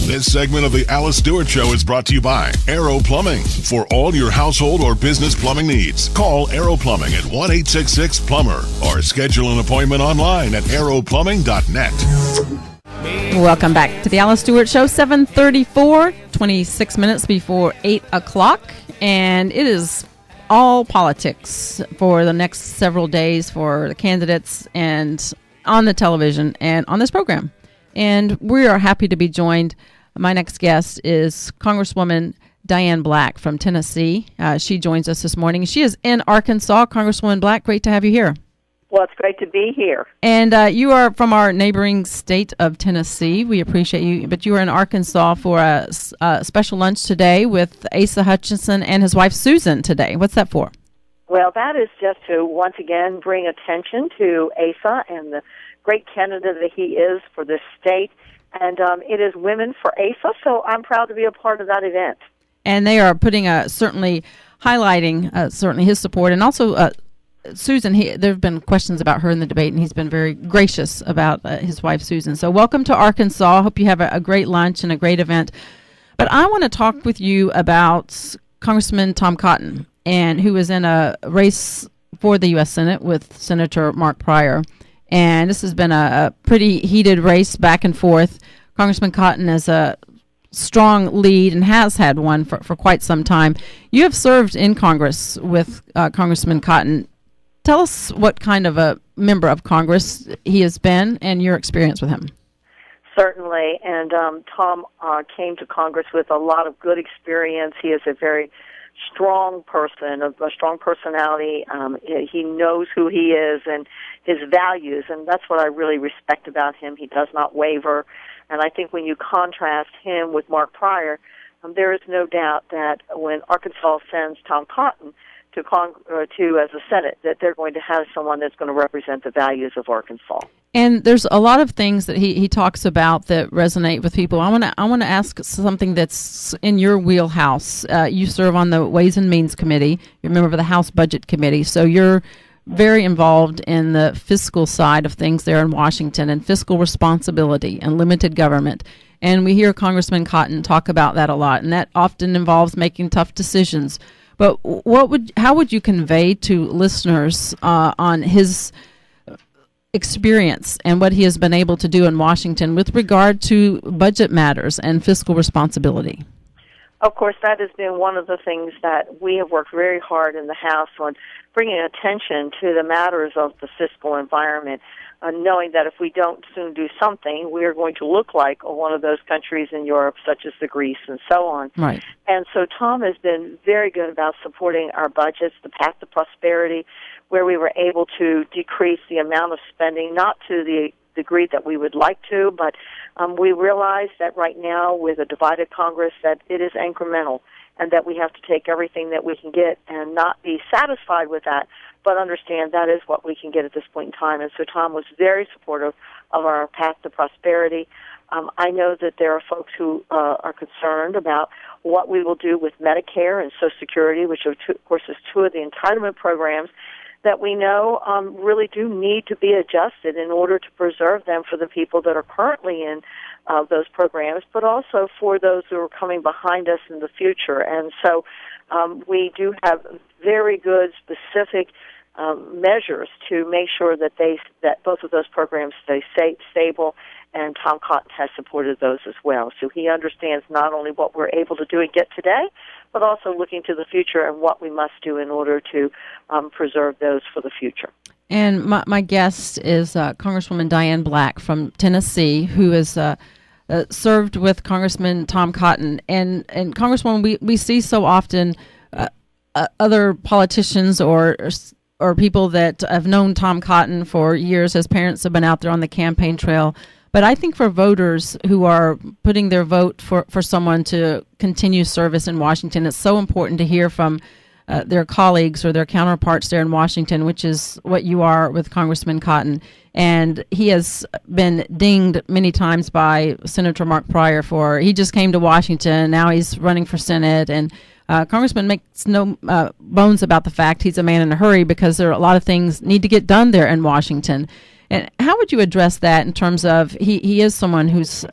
This segment of the Alice Stewart Show is brought to you by Aero Plumbing. For all your household or business plumbing needs, call Aero Plumbing at 1-866-PLUMBER or schedule an appointment online at aeroplumbing.net. Welcome back to the Alice Stewart Show, 7:34, 26 minutes before 8 o'clock, and it is all politics for the next several days for the candidates and on the television and on this program. And we are happy to be joined. My next guest is Congresswoman Diane Black from Tennessee. She joins us this morning. She is in Arkansas. Congresswoman Black, great to have you here. Well, it's great to be here. And you are from our neighboring state of Tennessee. We appreciate you. But you are in Arkansas for a special lunch today with Asa Hutchinson and his wife Susan today. What's that for? Well, that is just to once again bring attention to Asa and the great candidate that he is for this state. And it is Women for Asa, so I'm proud to be a part of that event. And they are putting certainly highlighting certainly his support, and also Susan. There have been questions about her in the debate, and he's been very gracious about his wife Susan. So welcome to Arkansas. I hope you have a great lunch and a great event. But I want to talk with you about Congressman Tom Cotton, and who is in a race for the U.S. Senate with Senator Mark Pryor. And this has been a pretty heated race back and forth. Congressman Cotton is a strong lead and has had one for quite some time. You have served in Congress with Congressman Cotton. Tell us what kind of a member of Congress he has been and your experience with him. Certainly. And Tom came to Congress with a lot of good experience. He is a very strong person, a strong personality. He knows who he is and his values, and that's what I really respect about him. He does not waver. And I think when you contrast him with Mark Pryor, there is no doubt that when Arkansas sends Tom Cotton to as a Senate, that they're going to have someone that's going to represent the values of Arkansas. And there's a lot of things that he talks about that resonate with people. I want to ask something that's in your wheelhouse. You serve on the Ways and Means Committee. You're a member of the House Budget Committee, so you're very involved in the fiscal side of things there in Washington, and fiscal responsibility and limited government. And we hear Congressman Cotton talk about that a lot, and that often involves making tough decisions. But how would you convey to listeners on his experience and what he has been able to do in Washington with regard to budget matters and fiscal responsibility? Of course, that has been one of the things that we have worked very hard in the House on, bringing attention to the matters of the fiscal environment, knowing that if we don't soon do something, we are going to look like one of those countries in Europe, such as the Greece and so on. Right. And so Tom has been very good about supporting our budgets, the path to prosperity, where we were able to decrease the amount of spending, not to the degree that we would like to, but we realize that right now with a divided Congress that it is incremental and that we have to take everything that we can get and not be satisfied with that, but understand that is what we can get at this point in time. And so Tom was very supportive of our path to prosperity. I know that there are folks who are concerned about what we will do with Medicare and Social Security, which of course is two of the entitlement programs that we know really do need to be adjusted in order to preserve them for the people that are currently in those programs, but also for those who are coming behind us in the future. And so we do have very good, specific measures to make sure that both of those programs stay stable, and Tom Cotton has supported those as well. So he understands not only what we're able to do and get today, but also looking to the future and what we must do in order to preserve those for the future. And my guest is Congresswoman Diane Black from Tennessee, who is served with Congressman Tom Cotton. And Congresswoman, we see so often other politicians or people that have known Tom Cotton for years. His parents have been out there on the campaign trail. But I think for voters who are putting their vote for someone to continue service in Washington, it's so important to hear from their colleagues or their counterparts there in Washington, which is what you are with Congressman Cotton. And he has been dinged many times by Senator Mark Pryor he just came to Washington, now he's running for Senate, and Congressman makes no bones about the fact he's a man in a hurry because there are a lot of things need to get done there in Washington. And how would you address that in terms of he is someone who's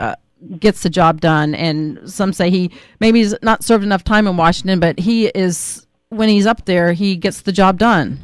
gets the job done. And some say he maybe he's not served enough time in Washington, but he is, when he's up there, he gets the job done.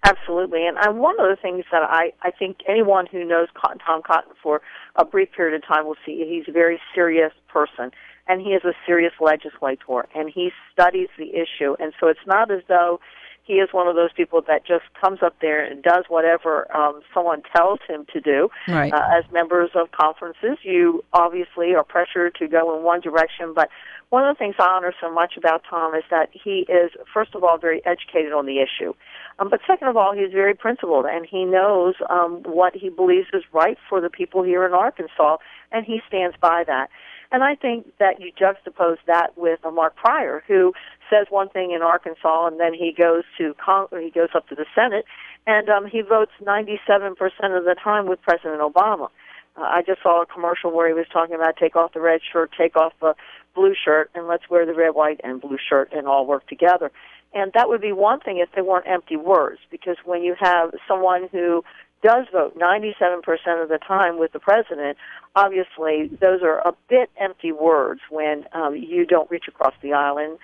Absolutely. And one of the things that I think anyone who knows Tom Cotton for a brief period of time will see, he's a very serious person, and he is a serious legislator, and he studies the issue. And so it's not as though he is one of those people that just comes up there and does whatever someone tells him to do. Right. As members of conferences, you obviously are pressured to go in one direction, but one of the things I honor so much about Tom is that he is, first of all, very educated on the issue. But second of all, he's very principled, and he knows what he believes is right for the people here in Arkansas, and he stands by that. And I think that you juxtapose that with Mark Pryor, who says one thing in Arkansas, and then he goes up to the Senate, and he votes 97% of the time with President Obama. I just saw a commercial where he was talking about take off the red shirt, take off the blue shirt, and let's wear the red, white, and blue shirt and all work together. And that would be one thing if they weren't empty words, because when you have someone who does vote 97% of the time with the president, obviously those are a bit empty words when you don't reach across the aisle. And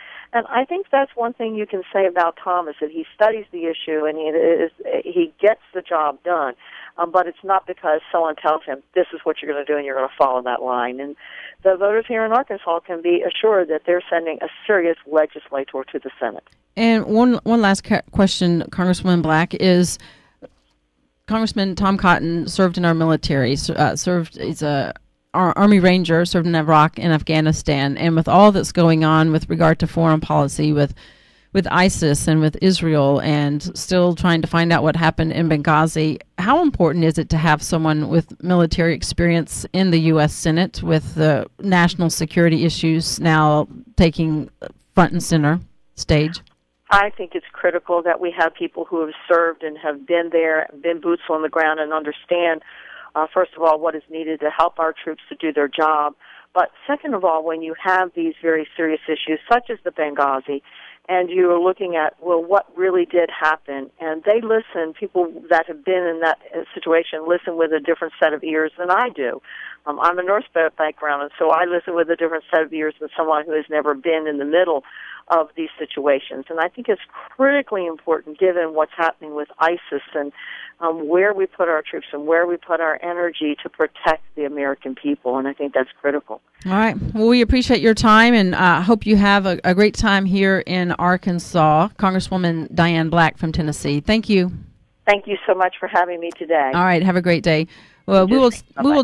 I think that's one thing you can say about Tom is that he studies the issue and he gets the job done. But it's not because someone tells him this is what you're going to do and you're going to follow that line. And the voters here in Arkansas can be assured that they're sending a serious legislator to the Senate. And one last question, Congresswoman Black, is Congressman Tom Cotton served in our military, he's a Army Ranger, served in Iraq and Afghanistan, and with all that's going on with regard to foreign policy, with ISIS and with Israel, and still trying to find out what happened in Benghazi, how important is it to have someone with military experience in the U.S. Senate with the national security issues now taking front and center stage? I think it's critical that we have people who have served and have been there, been boots on the ground, and understand, first of all, what is needed to help our troops to do their job. But second of all, when you have these very serious issues, such as the Benghazi, and you are looking at, well, what really did happen, and they listen, people that have been in that situation listen with a different set of ears than I do. I'm a nurse background, and so I listen with a different set of ears than someone who has never been in the middle of these situations. And I think it's critically important, given what's happening with ISIS and where we put our troops and where we put our energy to protect the American people, and I think that's critical. All right. Well, we appreciate your time, and hope you have a great time here in Arkansas. Congresswoman Diane Black from Tennessee. Thank you. Thank you so much for having me today. All right. Have a great day. Well, we will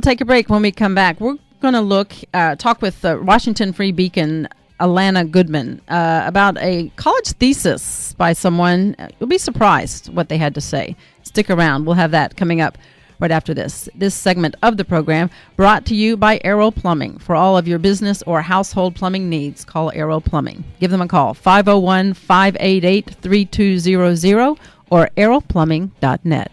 take a break. When we come back, we're going to talk with Washington Free Beacon Alana Goodman about a college thesis by someone. You'll be surprised what they had to say. Stick around. We'll have that coming up right after this. This segment of the program brought to you by Arrow Plumbing. For all of your business or household plumbing needs, call Arrow Plumbing. Give them a call, 501-588-3200 or arrowplumbing.net.